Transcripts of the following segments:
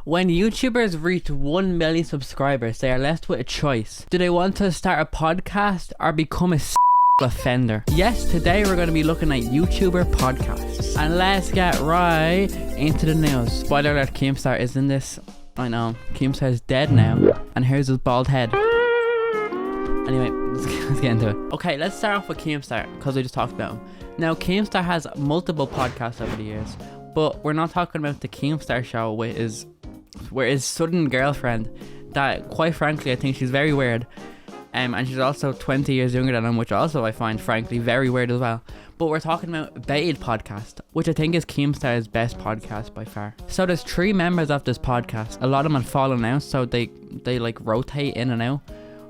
When YouTubers reach 1 million subscribers, they are left with a choice. Do they want to start a podcast or become a offender? Yes, today we're going to be looking at YouTuber podcasts. And let's get right into the news. Spoiler alert, Keemstar is in this. I know, Keemstar is dead now. And here's his bald head. Anyway, let's get into it. Okay, let's start off with Keemstar, because we just talked about him. Now, Keemstar has multiple podcasts over the years. But we're not talking about the Keemstar show with his sudden girlfriend that, quite frankly, I think she's very weird. And she's also 20 years younger than him, which also I find, frankly, very weird as well. But we're talking about Baited Podcast, which I think is Keemstar's best podcast by far. So there's 3 members of this podcast. A lot of them have fallen out, so they like rotate in and out.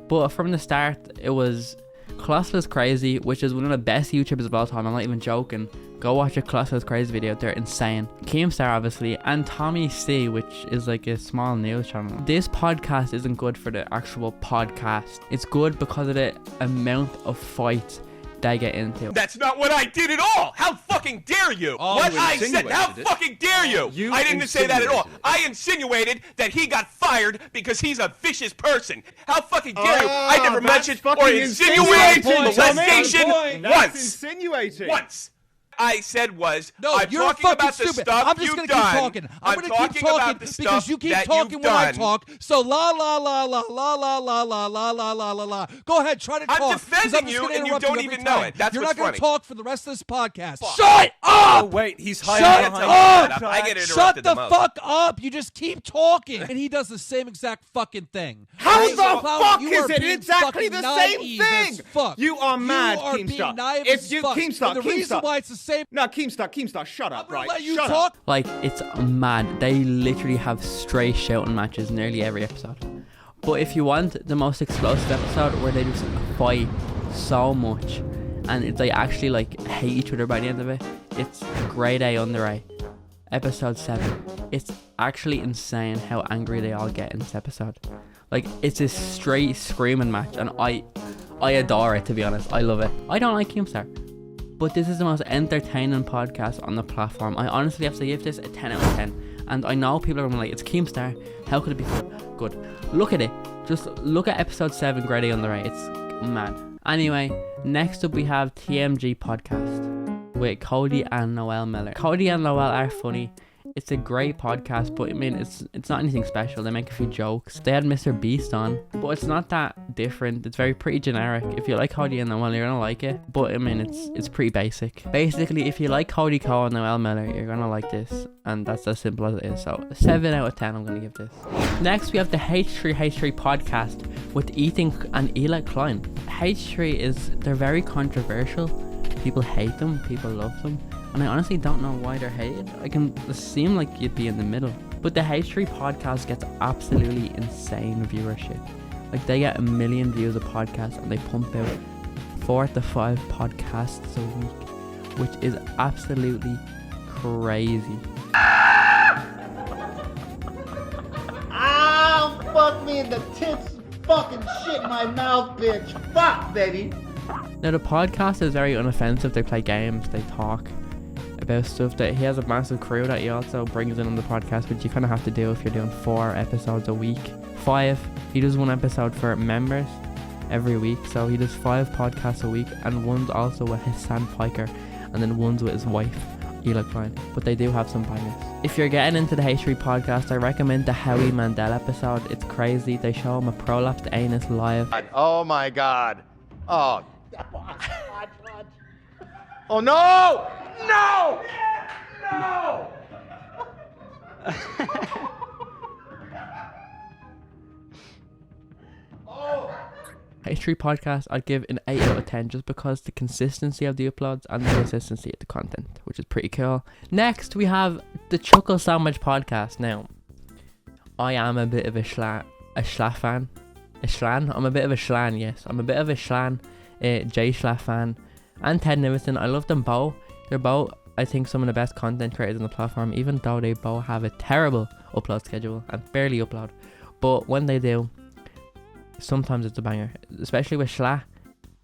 But from the start, it was Colossus Crazy, which is one of the best YouTubers of all time. I'm not even joking. Go watch a Colossus Crazy video. They're insane. Keemstar, obviously, and Tommy C, which is like a small news channel. This podcast isn't good for the actual podcast. It's good because of the amount of fights they get into. That's not what I did at all. How fucking dare you? Oh, what you I said. How fucking dare you? I didn't say that at all. I insinuated that he got fired because he's a vicious person. How fucking dare you? I never mentioned or insinuated molestation once. Insinuating. Once. I said was, no, I'm you're talking fucking about the stupid. stuff I'm just you've gonna done. keep talking. I'm gonna keep about talking the stuff because you keep that talking you've when I done. talk. So la la la la la la la la la la la la la. Go ahead, try to talk. I'm defending you and you don't even know it. That's You're what's not funny. gonna talk for the rest of this podcast. Fuck. Shut up! Oh wait, he's Shut hiding behind. up! I get interrupted Shut the most. fuck up! You just keep talking, and he does the same exact fucking thing. How Right? the Clown, fuck you is are it being exactly fucking the same naive thing? as fuck. You are mad, You are being Keemstar. naive If as you fuck. Keemstar, And the reason Keemstar. why it's the same. No, Keemstar, shut up, I'm gonna right? let you Shut talk. up. Like, it's mad. They literally have straight shouting matches nearly every episode. But if you want the most explosive episode where they just fight so much and they actually like hate each other by the end of it, it's Grade A Under A, episode 7. It's actually insane how angry they all get in this episode. Like, it's a straight screaming match, and I adore it, to be honest. I love it. I don't like Keemstar, but this is the most entertaining podcast on the platform. I honestly have to give this a 10 out of 10. And I know people are going to be like, it's Keemstar. How could it be good? Look at it. Just look at episode 7, Grade A Under A. It's mad. Anyway, next up we have TMG Podcast with Cody and Noel Miller. Cody and Noel are funny. It's a great podcast, but I mean, it's not anything special. They make a few jokes. They had Mr. Beast on, but it's not that different. It's very pretty generic. If you like Cody and Noel, you're gonna like it. But I mean, it's pretty basic. Basically, if you like Cody Cole and Noel Miller, you're gonna like this, and that's as simple as it is. So 7 out of 10, I'm gonna give this. Next, we have the H3 Podcast with Ethan and Eli Klein. H3 they're very controversial. People hate them, people love them, and I honestly don't know why they're hated. I can seem like you'd be in the middle. But the H3 Podcast gets absolutely insane viewership. Like, they get 1 million views a podcast, and they pump out 4 to 5 podcasts a week, which is absolutely crazy. Ow! Fuck me in the tits! Fucking shit in my mouth, bitch! Fuck, baby! Now, the podcast is very unoffensive. They play games, they talk about stuff. That he has a massive crew that he also brings in on the podcast, which you kind of have to do if you're doing 4 episodes a week. 5. He does 1 episode for members every week, so he does 5 podcasts a week, and one's also with his Sam Piker, and then one's with his wife, Eli Klein. But they do have some bangers. If you're getting into the H3 Podcast, I recommend the Howie Mandel episode. It's crazy. They show him a prolapsed anus live. Oh my god. Oh. Oh no! No! No! H3 Podcast, I'd give an 8 out of 10 just because the consistency of the uploads and the consistency of the content, which is pretty cool. Next, we have the Chuckle Sandwich Podcast. Now, I am a bit of a Schlan fan. A Schlan? I'm a bit of a Schlan, yes. I'm a bit of a Schlan, Jay Schlatt fan, and Ted Nivison. I love them both. They're both, I think, some of the best content creators on the platform, even though they both have a terrible upload schedule and barely upload. But when they do, sometimes it's a banger, especially with Schlatt.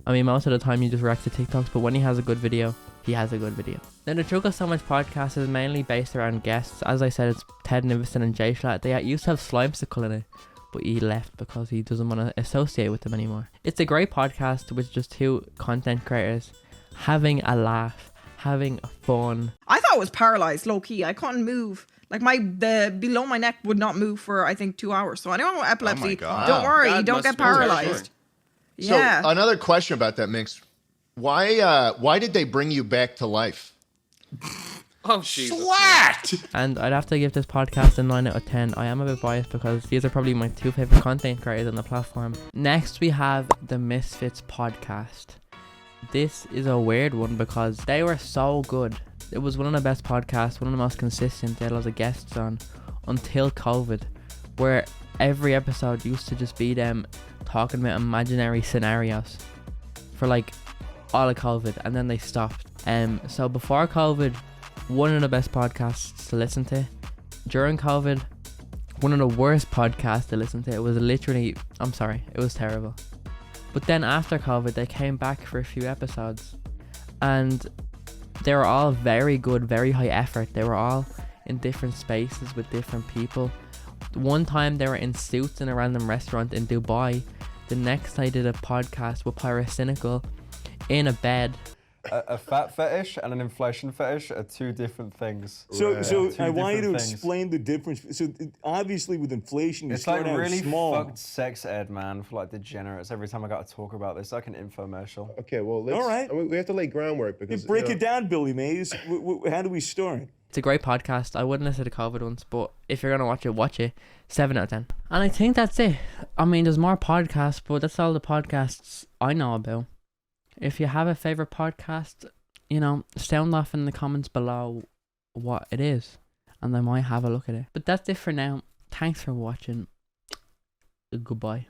I mean, most of the time he just reacts to TikToks, but when he has a good video, he has a good video. Now the Chuckle So Much podcast is mainly based around guests. As I said, it's Ted Nivison and Jay Schlatt. They used to have Slimesicle in it, but he left because he doesn't want to associate with them anymore. It's a great podcast with just two content creators having a laugh, having fun. I thought it was paralyzed, low key. I couldn't move. Like the below my neck would not move for I think 2 hours. So anyone with epilepsy, God. don't worry, That you don't must get be terrifying. paralyzed. So Yeah. another question about that, Mix. Why did they bring you back to life? Oh, Jesus. Slat! And I'd have to give this podcast a 9 out of 10. I am a bit biased because these are probably my two favourite content creators on the platform. Next we have the Misfits Podcast. This is a weird one because they were so good. It was one of the best podcasts, one of the most consistent. They had lots of guests on until COVID, where every episode used to just be them talking about imaginary scenarios for like all of COVID, and then they stopped. So before COVID, one of the best podcasts to listen to. During COVID, one of the worst podcasts to listen to. It was literally, I'm sorry, it was terrible. But then after COVID, they came back for a few episodes, and they were all very good, very high effort. They were all in different spaces with different people. One time they were in suits in a random restaurant in Dubai. The next I did a podcast with Pyrocynical in a bed. A fat fetish and an inflation fetish are two different things. So Two I want you to different things. explain the difference. So obviously with inflation, you It's start like out really small. fucked sex ed, man, for like degenerates. Every time I got to talk about this, like an infomercial. Okay, well, let's, All right. we have to lay groundwork because Break it down, Billy Mays. How do we start? It's a great podcast. I wouldn't listen to the COVID ones, but if you're gonna watch it. 7 out of 10. And I think that's it. I mean, there's more podcasts, but that's all the podcasts I know about. If you have a favorite podcast, sound off in the comments below what it is, and I might have a look at it. But that's it for now. Thanks for watching. Goodbye.